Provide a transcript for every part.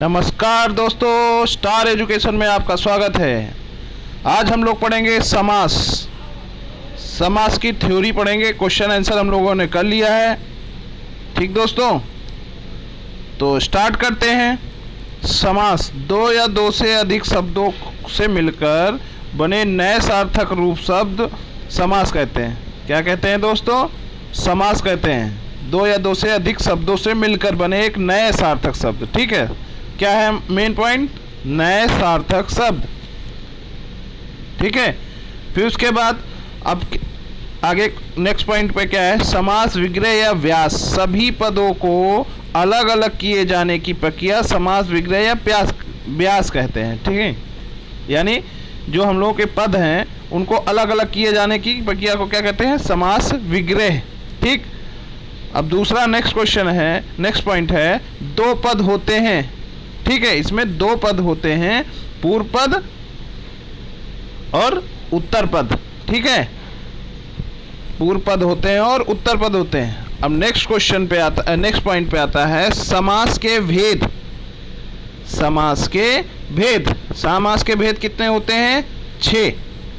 नमस्कार दोस्तों, star education में आपका स्वागत है। आज हम लोग पढ़ेंगे समास। समास की थ्योरी पढ़ेंगे। क्वेश्चन आंसर हम लोगों ने कर लिया है। ठीक दोस्तों, तो स्टार्ट करते हैं। समास दो या दो से अधिक शब्दों से मिलकर बने नए सार्थक रूप शब्द समास कहते हैं। क्या कहते हैं दोस्तों? समास कहते हैं। दो या दो से अधिक शब्दों से मिलकर बने एक नए सार्थक शब्द। ठीक है, क्या है मेन पॉइंट? नए सार्थक शब्द। ठीक है, फिर उसके बाद अब आगे नेक्स्ट पॉइंट पे क्या है? समास विग्रह या व्यास सभी पदों को अलग अलग किए जाने की प्रक्रिया समास विग्रह या व्यास कहते हैं। ठीक है, यानी जो हम लोगों के पद हैं उनको अलग अलग किए जाने की प्रक्रिया को क्या कहते हैं? समास विग्रह। ठीक, अब दूसरा नेक्स्ट क्वेश्चन है, नेक्स्ट पॉइंट है, दो पद होते हैं। ठीक है, इसमें दो पद होते हैं, पूर्व पद और उत्तर पद। ठीक है, पूर्व पद होते हैं और उत्तर पद होते हैं। अब नेक्स्ट क्वेश्चन पे आता, नेक्स्ट पॉइंट पे आता है समास के भेद। समास के भेद। समास के भेद कितने होते हैं? 6।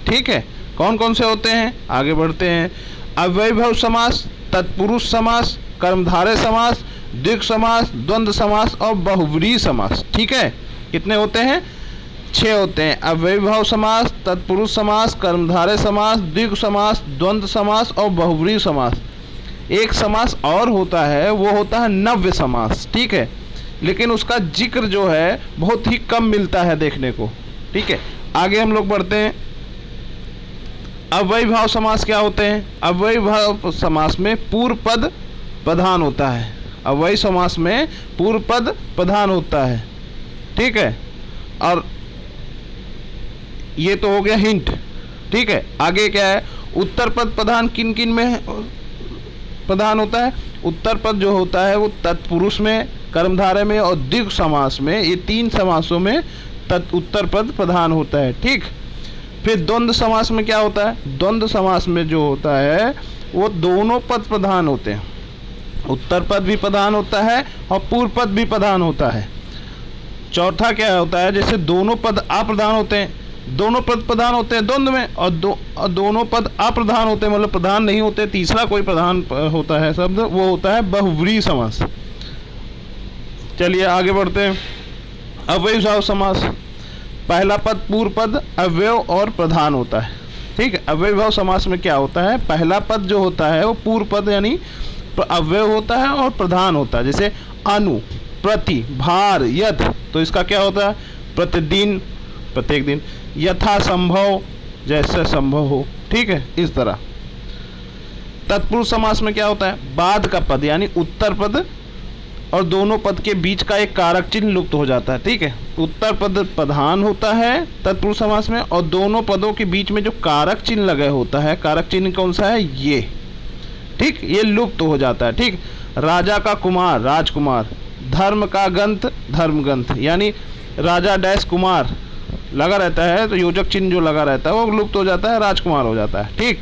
ठीक है, कौन कौन से होते हैं? आगे बढ़ते हैं। अव्ययीभाव समास, तत्पुरुष समास, कर्मधारय समास, द्विगु समास, द्वंद्व समास और बहुव्रीहि समास। ठीक है, कितने होते हैं? 6 होते हैं। अव्ययीभाव समास, तत्पुरुष समास, कर्मधारय समास, द्विगु समास, द्वंद्व समास और बहुव्रीहि समास। एक समास और होता है, वो होता है नव्य समास। ठीक है, लेकिन उसका जिक्र जो है बहुत ही कम मिलता है देखने को। ठीक है, आगे हम लोग बढ़ते हैं। अव्ययीभाव समास क्या होते हैं? अव्ययीभाव समास में पूर्व पद प्रधान होता है। अव्ययी समास में पूर्व पद प्रधान होता है। ठीक है, और ये तो हो गया हिंट। ठीक है, आगे क्या है? उत्तर पद प्रधान किन किन में प्रधान होता है? उत्तर पद जो होता है वो तत्पुरुष में, कर्मधारय में और द्विगु समास में, ये 3 समासों में उत्तर पद प्रधान होता है। ठीक, फिर द्वंद्व समास में क्या होता है? द्वंद्व समास में जो होता है वो दोनों पद प्रधान होते हैं। उत्तर पद भी प्रधान होता है और पूर्व पद भी प्रधान होता है। चौथा क्या होता है? जैसे दोनों पद अप्रधान होते हैं, दोनों पद प्रधान होते हैं द्वंद्व में, और दोनों पद अप्रधान होते हैं, मतलब प्रधान नहीं होते, तीसरा कोई प्रधान होता है शब्द, वो होता है बहुव्रीहि समास। चलिए आगे बढ़ते हैं। अव्ययीभाव समास, पहला पद पूर्व पद अव्यय और प्रधान होता है। ठीक है, अव्ययीभाव समास में क्या होता है? पहला पद जो होता है वो पूर्व पद यानी अव्यय होता है और प्रधान होता है। जैसे अनु, प्रति, भार, यथ, तो इसका क्या होता है? प्रतिदिन, प्रत्येक दिन। यथा संभव, जैसे संभव हो। ठीक है, इस तरह। तत्पुरुष समास में क्या होता है? बाद का पद यानी उत्तर पद और दोनों पद के बीच का एक कारक चिन्ह लुप्त हो जाता है। ठीक है, उत्तर पद प्रधान होता है तत्पुरुष समास में, और दोनों पदों के बीच में जो कारक चिन्ह लगे होता है, कारक चिन्ह कौन सा है? ये। ठीक, ये लुप्त हो जाता है। ठीक, राजा का कुमार, राजकुमार। धर्म का ग्रंथ, धर्मग्रंथ, यानी राजा डैश कुमार लगा रहता है तो योजक चिन्ह जो लगा रहता है वो लुप्त हो जाता है, राजकुमार हो जाता है। ठीक,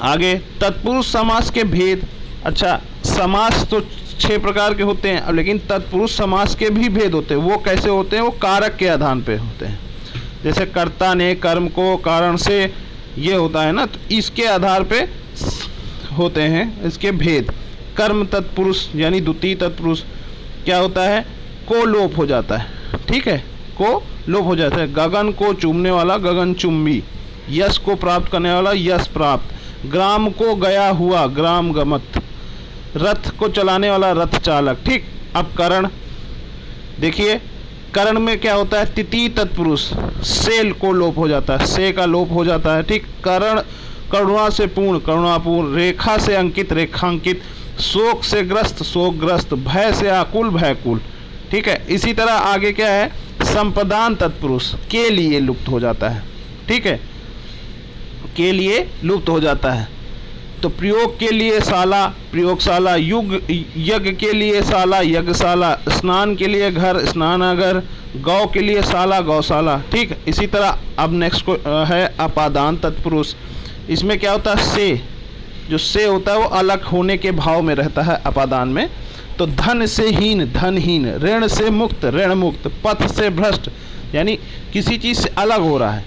आगे तत्पुरुष समास के भेद। अच्छा, समास तो 6 प्रकार के होते हैं, लेकिन तत्पुरुष समास के भी भेद होते हैं। वो कैसे होते हैं? वो कारक के आधार पे होते हैं। जैसे कर्ता ने कर्म को कारण से, ये होता है ना, तो इसके आधार पे होते हैं इसके भेद। कर्म तत्पुरुष यानी द्वितीय तत्पुरुष क्या होता है? को लोप हो जाता है। ठीक है, को लोप हो जाता है। गगन को चूमने वाला गगन चुंबी, यश को प्राप्त करने वाला यश प्राप्त, ग्राम को गया हुआ ग्राम गमत, रथ को चलाने वाला रथ चालक। ठीक, अब करण देखिए, करण में क्या होता है? तृतीय तत्पुरुष, सेल को लोप हो जाता है, से का लोप हो जाता है। ठीक, करण करुणा से पूर्ण, करुणापूर्ण, रेखा से अंकित, रेखांकित, शोक से ग्रस्त, शोकग्रस्त, भय से आकुल, भयकुल। ठीक है, इसी तरह आगे क्या है? संप्रदान तत्पुरुष के लिए लुप्त हो जाता है। ठीक है, के लिए लुप्त हो जाता है। तो प्रयोग के लिए शाला, प्रयोगशाला, युग यज्ञ के लिए शाला, यज्ञशाला, स्नान के लिए घर, स्नानागर, गौ के लिए शाला, गौशाला। ठीक, इसी तरह अब नेक्स्ट है अपादान तत्पुरुष। इसमें क्या होता है? से, जो से होता है वो अलग होने के भाव में रहता है अपादान में, तो धन से हीन धनहीन, ऋण से मुक्त ऋण मुक्त, पथ से भ्रष्ट यानी किसी चीज़ से अलग हो रहा है,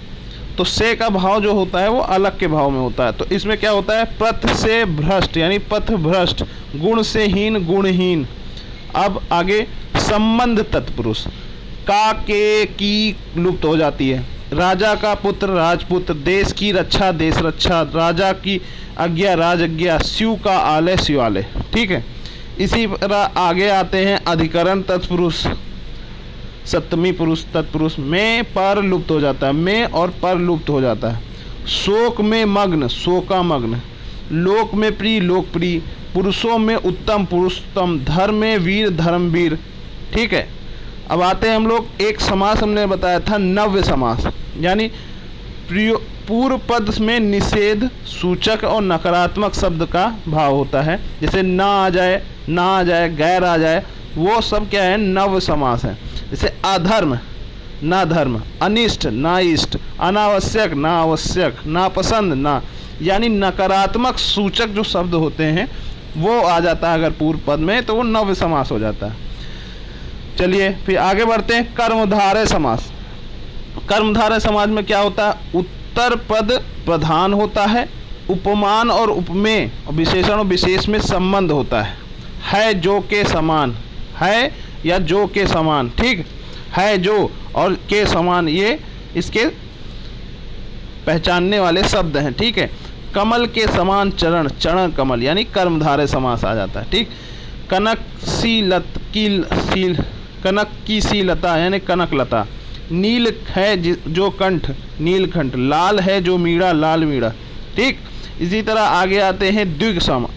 तो से का भाव जो होता है वो अलग के भाव में होता है। तो इसमें क्या होता है, पथ से भ्रष्ट यानी पथ भ्रष्ट, गुण से हीन गुणहीन। अब आगे संबंध तत्पुरुष, का के की लुप्त हो जाती है, राजा का पुत्र राजपुत्र, देश की रक्षा देश रक्षा, राजा की आज्ञा राजज्ञा, शिव का आलय शिवालय। ठीक है, इसी तरह आगे आते हैं अधिकरण तत्पुरुष, सप्तमी पुरुष तत्पुरुष, में पर लुप्त हो जाता है, में और पर लुप्त हो जाता है। शोक में मग्न शोकामग्न, लोक में प्रिय लोकप्रिय, पुरुषों में उत्तम पुरुषोत्तम, धर्म में वीर धर्मवीर। ठीक है, अब आते हैं हम लोग एक समास हमने बताया था नव्य समास, यानी पूर्व पद में निषेध सूचक और नकारात्मक शब्द का भाव होता है, जैसे ना आ जाए गैर आ जाए, वो सब क्या है, नव्य समास है। जैसे अधर्म ना धर्म, अनिष्ट ना इष्ट, अनावश्यक ना आवश्यक, ना पसंद ना, यानी नकारात्मक सूचक जो शब्द होते हैं वो आ जाता है अगर पूर्व पद में, तो वो नव्य समास हो जाता है। चलिए फिर आगे बढ़ते हैं कर्मधारय समास। कर्मधारय समास में क्या होता है, उत्तर पद प्रधान होता है, उपमान और उपमेय विशेषण और विशेष में संबंध होता है जो के समान, है या जो के समान। ठीक है, जो और के समान ये इसके पहचानने वाले शब्द हैं। ठीक है, कमल के समान चरण, चरण कमल यानी कर्मधारय समास आ जाता है। ठीक, कनक की सी लता यानी कनक लता, नील है जो कंठ नीलकंठ, लाल है जो मीड़ा लाल मीड़ा। ठीक, इसी तरह आगे आते हैं द्विग समास।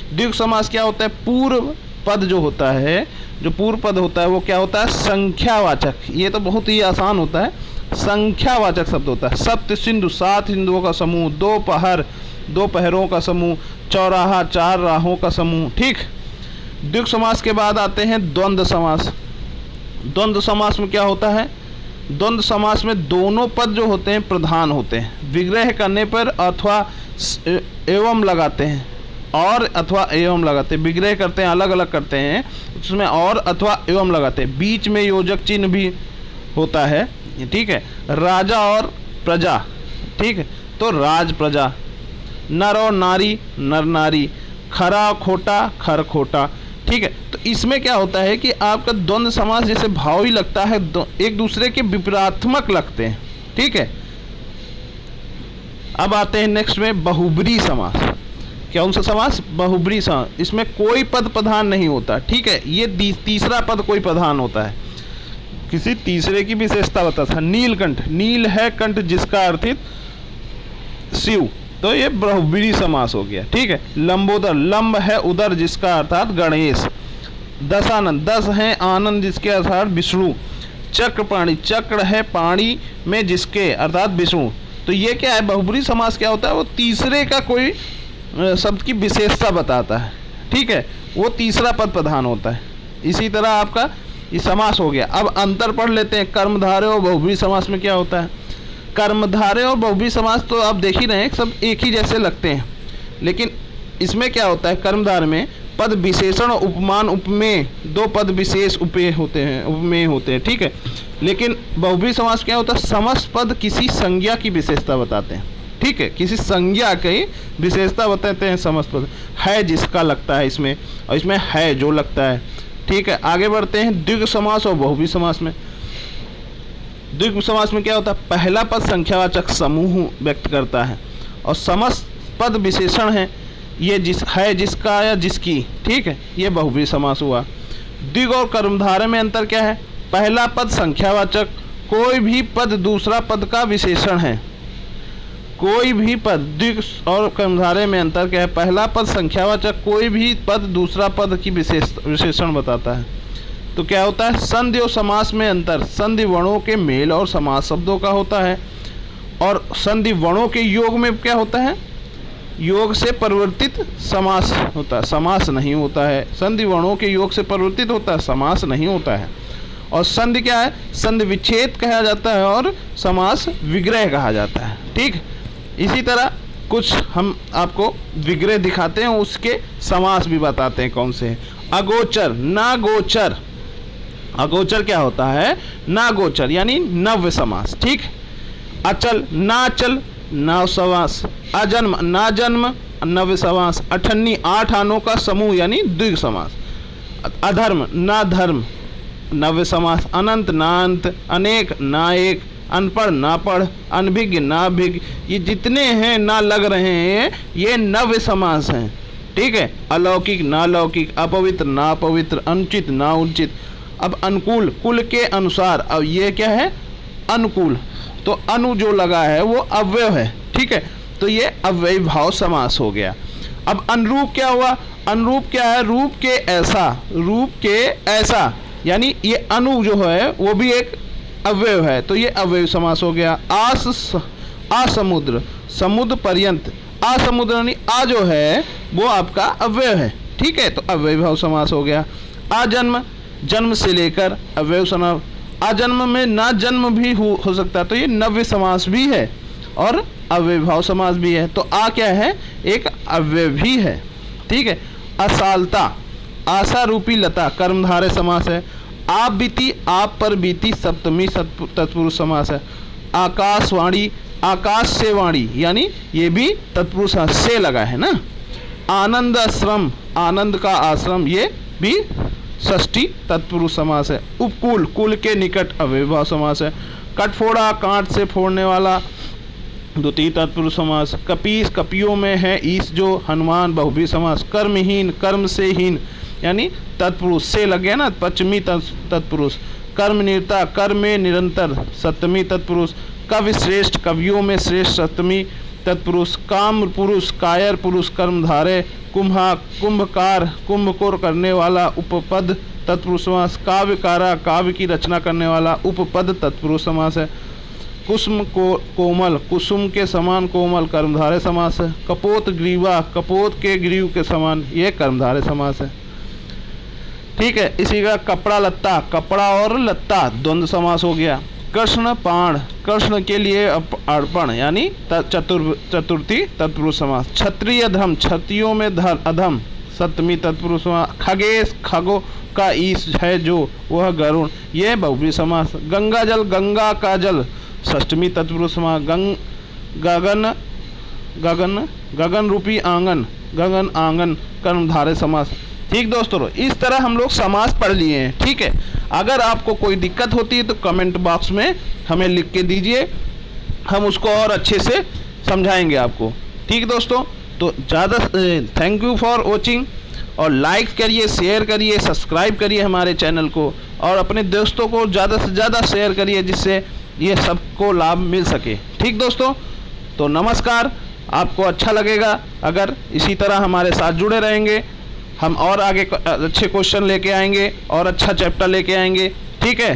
द्विग समास क्या होता है, पूर्व पद जो होता है, जो पूर्व पद होता है वो क्या होता है, संख्यावाचक। ये तो बहुत ही आसान होता है, संख्यावाचक शब्द होता है। सप्त सिंधु 7 सिंधुओं का समूह, दोपहर 2 पहरों का समूह, चौराहा 4 राहों का समूह। ठीक, द्विग समास के बाद आते हैं द्वंद्व समास। द्वंद्व समास में क्या होता है, द्वंद्व समास में दोनों पद जो होते हैं प्रधान होते हैं, विग्रह करने पर अथवा एवं लगाते हैं, और अथवा एवं लगाते हैं, विग्रह करते हैं अलग अलग करते हैं, उसमें और अथवा एवं लगाते हैं, बीच में योजक चिन्ह भी होता है। ठीक है, राजा और प्रजा। ठीक है, तो राज प्रजा, नर और नारी नर नारी, खरा खोटा खर खोटा। ठीक है, तो इसमें क्या होता है कि आपका द्वंद्व समास जैसे भाव ही लगता है, एक दूसरे के विपरीतात्मक लगते हैं। ठीक है, अब आते हैं नेक्स्ट में बहुब्री समास। क्या उनसे समास, बहुब्री समास, इसमें कोई पद प्रधान नहीं होता। ठीक है, ये तीसरा पद कोई प्रधान होता है, किसी तीसरे की विशेषता बताता है। नीलकंठ, नील है कंठ जिसका अर्थित शिव, तो ये बहुब्री समास हो गया। ठीक है, लंबोदर, लंब है उदर जिसका अर्थात गणेश। दशानंद, 10 है आनंद जिसके अर्थात विष्णु। चक्र प्राणी, चक्र है पाणी में जिसके अर्थात विष्णु। तो ये क्या है, बहुब्री समास क्या होता है, वो तीसरे का कोई शब्द की विशेषता बताता है। ठीक है, वो तीसरा पद प्रधान होता है। इसी तरह आपका ये समास हो गया। अब अंतर पढ़ लेते हैं, कर्मधारय और बहुब्री समास में क्या होता है। कर्मधारय और बहुब्री समास तो आप देख ही रहे हैं, सब एक ही जैसे लगते हैं, लेकिन इसमें क्या होता है, कर्मधारय में पद विशेषण और उपमान उपमेय, 2 पद विशेष उपमेय होते हैं। ठीक है, लेकिन बहुब्री समास क्या होता है, समस्त पद किसी संज्ञा की विशेषता बताते हैं। ठीक है, किसी संज्ञा की विशेषता बताते हैं समस्त पद, है जिसका लगता है इसमें, और इसमें है जो लगता है। ठीक है, आगे बढ़ते हैं द्विग समास और बहुब्री समास में। द्विग समास में क्या होता है, पहला पद संख्यावाचक समूह व्यक्त करता है और समस्त पद विशेषण है, ये जिसका या जिसकी। ठीक है, ये बहुब्री समास हुआ। द्विग और कर्मधारय में अंतर क्या है, पहला पद संख्यावाचक, कोई भी पद दूसरा पद का विशेषण है। कोई भी पद, द्विग और कर्मधारय में अंतर क्या है, पहला पद संख्यावाचक, कोई भी पद दूसरा पद की विशेषण बताता है। तो क्या होता है, संधि और समास में अंतर, संधि वर्णों के मेल और समास शब्दों का होता है, और संधि वर्णों के योग में क्या होता है, योग से परिवर्तित समास होता है, समास नहीं होता है। संधि वर्णों के योग से परिवर्तित होता है, समास नहीं होता है। और संधि क्या है, संधि विच्छेद कहा जाता है और समास विग्रह कहा जाता है। ठीक, इसी तरह कुछ हम आपको विग्रह दिखाते हैं, उसके समास भी बताते हैं कौन से हैं। अगोचर, ना गोचर। अगोचर क्या होता है? ना गोचर यानी नव्य समास। ठीक। अचल, ना अचल, नव समास। अजन्म, ना जन्म, नव्य समास। अठन्नी, 8 आनों का समूह यानी द्विग समास। अधर्म, ना धर्म, नव्य समास। अनंत, ना अंत। अनेक, ना एक। अनपढ़, ना पढ़। अनभिज्ञ, ना भिज्ञ। ये जितने हैं ना लग रहे हैं ये नव्य समास हैं। ठीक है। अलौकिक, ना लौकिक। अपवित्र, ना अपवित्र। अनुचित, ना उचित। अब अनुकूल, कुल के अनुसार। अब ये क्या है? अनुकूल। तो अनु जो लगा है वो अव्यय है। ठीक है। तो ये अव्ययी भाव समास हो गया। अब अनुरूप क्या हुआ? अनुरूप क्या है? रूप के ऐसा, रूप के ऐसा, यानी ये अनु जो है वो भी एक अव्यय है, तो ये अव्यय समास हो गया। आसमुद्र, समुद्र पर्यंत। आसमुद्र यानी आ जो है वो आपका अव्यय है। ठीक है। तो अव्यय भाव समास हो गया। आजन्म, जन्म से लेकर, अव्यय समास। आजन्म में ना जन्म भी हो सकता है, तो ये नव्य समास भी है और अव्यय भाव समास भी है। तो आ क्या है? एक अव्यय भी है। ठीक है। असालता, आशा रूपी लता, कर्मधारय समास है। आप बीती, आप पर बीती, सप्तमी तत्पुरुष समास है। आकाशवाणी, आकाश से वाणी, यानी ये भी तत्पुरुष से लगा है ना। आनंद आश्रम, आनंद का आश्रम, ये भी षष्ठी तत्पुरुष समास है। उपकूल, कुल के निकट, अव्यय भाव समास है। कटफोड़ा, कांट से फोड़ने वाला, द्वितीय तत्पुरुष समास। कपीस, कपियों में है ईश जो, हनुमान, बहुव्रीहि समास। कर्महीन, कर्म से हीन, यानी तत्पुरुष से लग गया ना, पंचमी तत्पुरुष। कर्मनिरता, कर्म में निरंतर, सप्तमी तत्पुरुष। कवि श्रेष्ठ, कवियों में श्रेष्ठ, सप्तमी तत्पुरुष। काम पुरुष, कायर पुरुष, कर्मधारय। कुंभकार, कुंभ को करने वाला, उपपद तत्पुरुष समास। काव्यकारा, काव्य की रचना करने वाला, उपपद तत्पुरुष समास है। कुसुम को कोमल, कुसुम के समान कोमल, कर्मधारय समास है। कपोत ग्रीवा, कपोत के ग्रीव के समान, ये कर्मधारय समास है। ठीक है। इसी का कपड़ा लत्ता, कपड़ा और लत्ता द्वंद्व समास हो गया। कृष्ण पाण, कृष्ण के लिए अर्पण, यानी चतुर्थी तत्पुरुष समास। क्षत्रिय अधम, क्षत्रियों में अधम, सप्तमी तत्पुरुष समास। खगेश, खगो का ईश है जो, वह गरुण, ये बहुव्रीहि समास। गंगा जल, गंगा का जल, षष्टमी तत्पुरुष समास। गगन, गगन, गगन रूपी आंगन, गगन आंगन, कर्मधारय समास। ठीक दोस्तों, इस तरह हम लोग समास पढ़ लिए हैं। ठीक है। अगर आपको कोई दिक्कत होती है तो कमेंट बॉक्स में हमें लिख के दीजिए, हम उसको और अच्छे से समझाएंगे आपको। ठीक दोस्तों, तो ज़्यादा थैंक यू फॉर वॉचिंग, और लाइक करिए, शेयर करिए, सब्सक्राइब करिए हमारे चैनल को, और अपने दोस्तों को ज़्यादा से ज़्यादा शेयर करिए जिससे ये सबको लाभ मिल सके। ठीक दोस्तों, तो नमस्कार। आपको अच्छा लगेगा अगर इसी तरह हमारे साथ जुड़े रहेंगे। हम और आगे अच्छे क्वेश्चन लेके आएंगे और अच्छा चैप्टर लेके आएंगे। ठीक है।